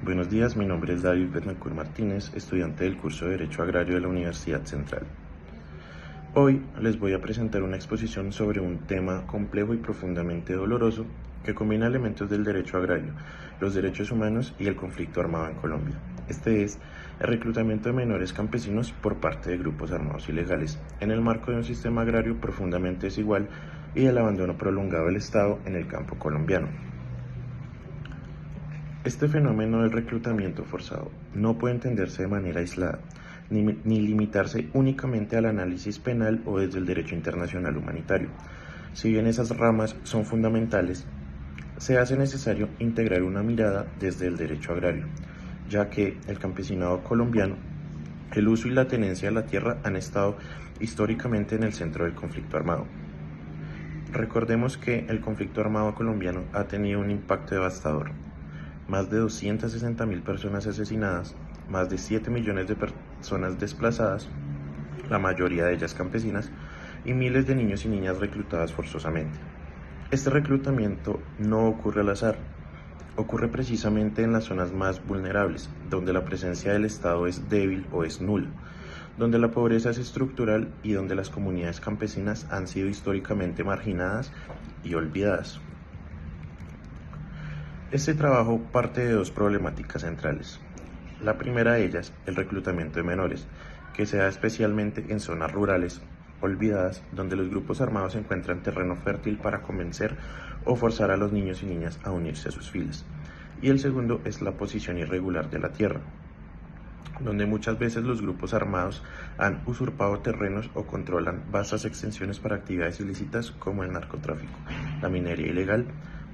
Buenos días, mi nombre es David Bernacur Martínez, estudiante del curso de Derecho Agrario de la Universidad Central. Hoy les voy a presentar una exposición sobre un tema complejo y profundamente doloroso que combina elementos del derecho agrario, los derechos humanos y el conflicto armado en Colombia. Este es el reclutamiento de menores campesinos por parte de grupos armados ilegales, en el marco de un sistema agrario profundamente desigual y del abandono prolongado del Estado en el campo colombiano. Este fenómeno del reclutamiento forzado no puede entenderse de manera aislada, ni limitarse únicamente al análisis penal o desde el derecho internacional humanitario. Si bien esas ramas son fundamentales, se hace necesario integrar una mirada desde el derecho agrario, ya que el campesinado colombiano, el uso y la tenencia de la tierra han estado históricamente en el centro del conflicto armado. Recordemos que el conflicto armado colombiano ha tenido un impacto devastador. Más de 260.000 personas asesinadas, más de 7 millones de personas desplazadas, la mayoría de ellas campesinas, y miles de niños y niñas reclutadas forzosamente. Este reclutamiento no ocurre al azar, ocurre precisamente en las zonas más vulnerables, donde la presencia del Estado es débil o es nula, donde la pobreza es estructural y donde las comunidades campesinas han sido históricamente marginadas y olvidadas. Este trabajo parte de dos problemáticas centrales. La primera de ellas, el reclutamiento de menores, que se da especialmente en zonas rurales olvidadas, donde los grupos armados encuentran terreno fértil para convencer o forzar a los niños y niñas a unirse a sus filas. Y el segundo es la posición irregular de la tierra, donde muchas veces los grupos armados han usurpado terrenos o controlan vastas extensiones para actividades ilícitas como el narcotráfico, la minería ilegal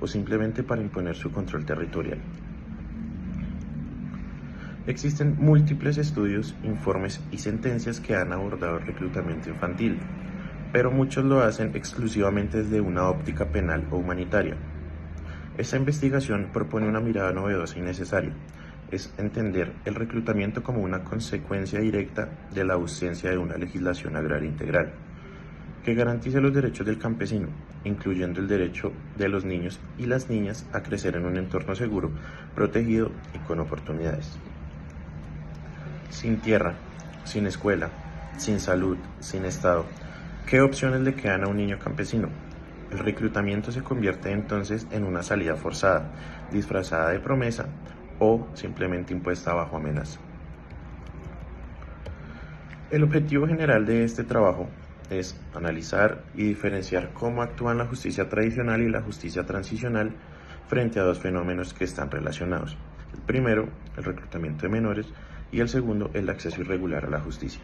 o simplemente para imponer su control territorial. Existen múltiples estudios, informes y sentencias que han abordado el reclutamiento infantil, pero muchos lo hacen exclusivamente desde una óptica penal o humanitaria. Esta investigación propone una mirada novedosa y necesaria, es entender el reclutamiento como una consecuencia directa de la ausencia de una legislación agraria integral, que garantice los derechos del campesino, incluyendo el derecho de los niños y las niñas a crecer en un entorno seguro, protegido y con oportunidades. Sin tierra, sin escuela, sin salud, sin Estado, ¿qué opciones le quedan a un niño campesino? El reclutamiento se convierte entonces en una salida forzada, disfrazada de promesa o simplemente impuesta bajo amenaza. El objetivo general de este trabajo es analizar y diferenciar cómo actúan la justicia tradicional y la justicia transicional frente a dos fenómenos que están relacionados. El primero, el reclutamiento de menores, y el segundo, el acceso irregular a la justicia.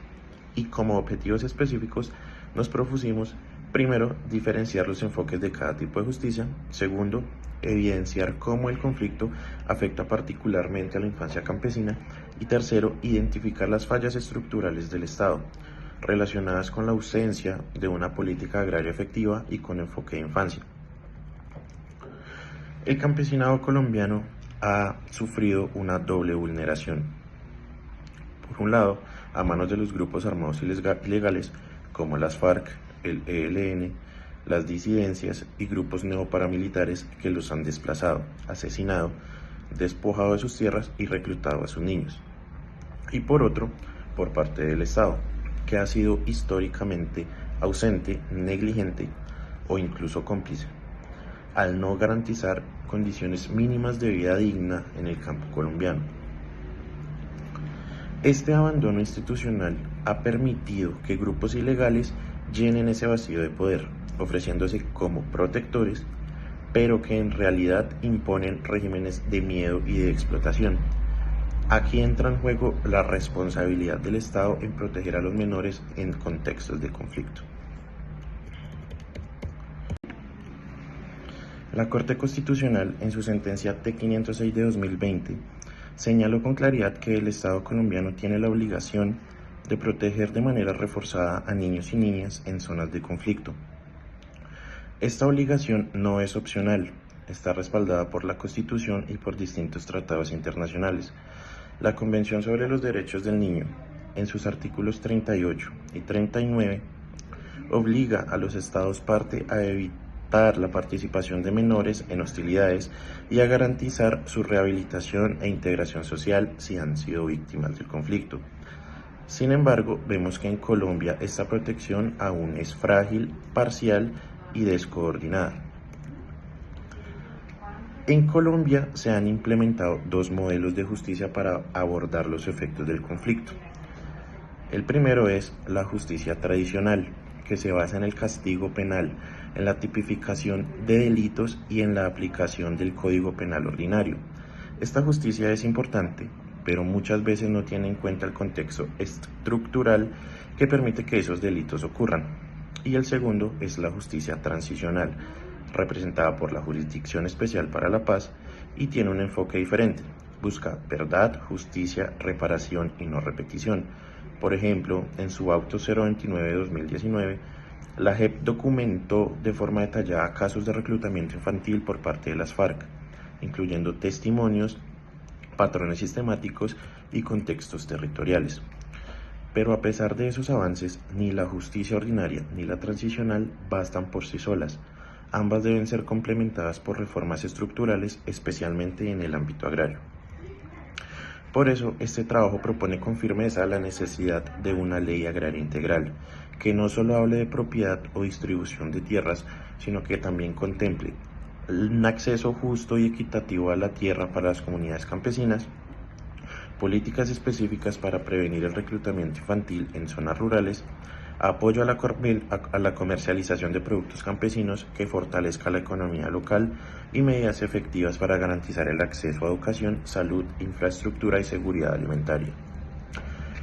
Y como objetivos específicos nos propusimos, primero, diferenciar los enfoques de cada tipo de justicia. Segundo, evidenciar cómo el conflicto afecta particularmente a la infancia campesina. Y tercero, identificar las fallas estructurales del Estado, relacionadas con la ausencia de una política agraria efectiva y con enfoque de infancia. El campesinado colombiano ha sufrido una doble vulneración. Por un lado, a manos de los grupos armados ilegales como las FARC, el ELN, las disidencias y grupos neoparamilitares que los han desplazado, asesinado, despojado de sus tierras y reclutado a sus niños. Y por otro, por parte del Estado, que ha sido históricamente ausente, negligente o incluso cómplice, al no garantizar condiciones mínimas de vida digna en el campo colombiano. Este abandono institucional ha permitido que grupos ilegales llenen ese vacío de poder, ofreciéndose como protectores, pero que en realidad imponen regímenes de miedo y de explotación. Aquí entra en juego la responsabilidad del Estado en proteger a los menores en contextos de conflicto. La Corte Constitucional, en su sentencia T-506 de 2020, señaló con claridad que el Estado colombiano tiene la obligación de proteger de manera reforzada a niños y niñas en zonas de conflicto. Esta obligación no es opcional, está respaldada por la Constitución y por distintos tratados internacionales. La Convención sobre los Derechos del Niño, en sus artículos 38 y 39, obliga a los Estados parte a evitar fomentar la participación de menores en hostilidades y a garantizar su rehabilitación e integración social si han sido víctimas del conflicto. Sin embargo, vemos que en Colombia esta protección aún es frágil, parcial y descoordinada. En Colombia se han implementado dos modelos de justicia para abordar los efectos del conflicto. El primero es la justicia tradicional, que se basa en el castigo penal, en la tipificación de delitos y en la aplicación del Código Penal ordinario. Esta justicia es importante, pero muchas veces no tiene en cuenta el contexto estructural que permite que esos delitos ocurran. Y el segundo es la justicia transicional, representada por la Jurisdicción Especial para la Paz, y tiene un enfoque diferente. Busca verdad, justicia, reparación y no repetición. Por ejemplo, en su auto 029 de 2019, la JEP documentó de forma detallada casos de reclutamiento infantil por parte de las FARC, incluyendo testimonios, patrones sistemáticos y contextos territoriales. Pero a pesar de esos avances, ni la justicia ordinaria ni la transicional bastan por sí solas. Ambas deben ser complementadas por reformas estructurales, especialmente en el ámbito agrario. Por eso, este trabajo propone con firmeza la necesidad de una ley agraria integral, que no solo hable de propiedad o distribución de tierras, sino que también contemple un acceso justo y equitativo a la tierra para las comunidades campesinas, políticas específicas para prevenir el reclutamiento infantil en zonas rurales, apoyo a la comercialización de productos campesinos que fortalezca la economía local y medidas efectivas para garantizar el acceso a educación, salud, infraestructura y seguridad alimentaria.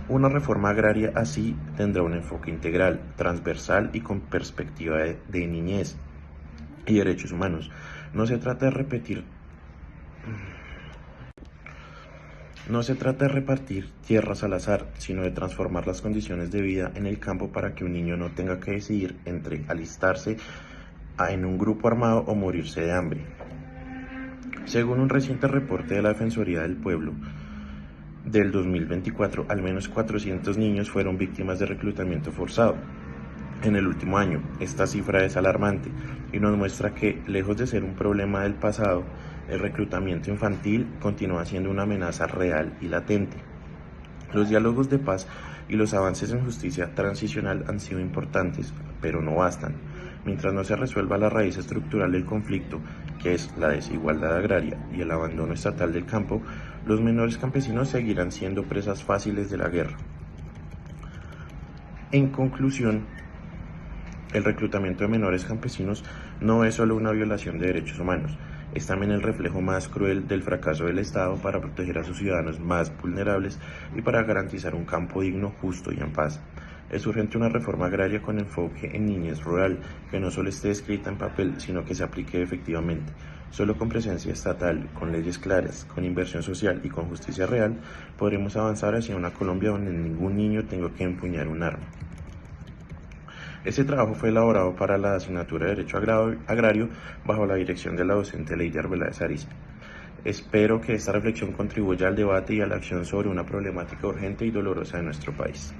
Una reforma agraria así tendrá un enfoque integral, transversal y con perspectiva de niñez y derechos humanos. No se trata de repartir tierras al azar, sino de transformar las condiciones de vida en el campo para que un niño no tenga que decidir entre alistarse en un grupo armado o morirse de hambre. Según un reciente reporte de la Defensoría del Pueblo del 2024, al menos 400 niños fueron víctimas de reclutamiento forzado en el último año. Esta cifra es alarmante y nos muestra que, lejos de ser un problema del pasado, el reclutamiento infantil continúa siendo una amenaza real y latente. Los diálogos de paz y los avances en justicia transicional han sido importantes, pero no bastan. Mientras no se resuelva la raíz estructural del conflicto, que es la desigualdad agraria y el abandono estatal del campo, los menores campesinos seguirán siendo presas fáciles de la guerra. En conclusión, el reclutamiento de menores campesinos no es solo una violación de derechos humanos, es también el reflejo más cruel del fracaso del Estado para proteger a sus ciudadanos más vulnerables y para garantizar un campo digno, justo y en paz. Es urgente una reforma agraria con enfoque en niñez rural, que no solo esté escrita en papel, sino que se aplique efectivamente. Solo con presencia estatal, con leyes claras, con inversión social y con justicia real, podremos avanzar hacia una Colombia donde ningún niño tenga que empuñar un arma. Este trabajo fue elaborado para la asignatura de Derecho Agrario bajo la dirección de la docente Leidy Arbeláez Ariza. Espero que esta reflexión contribuya al debate y a la acción sobre una problemática urgente y dolorosa de nuestro país.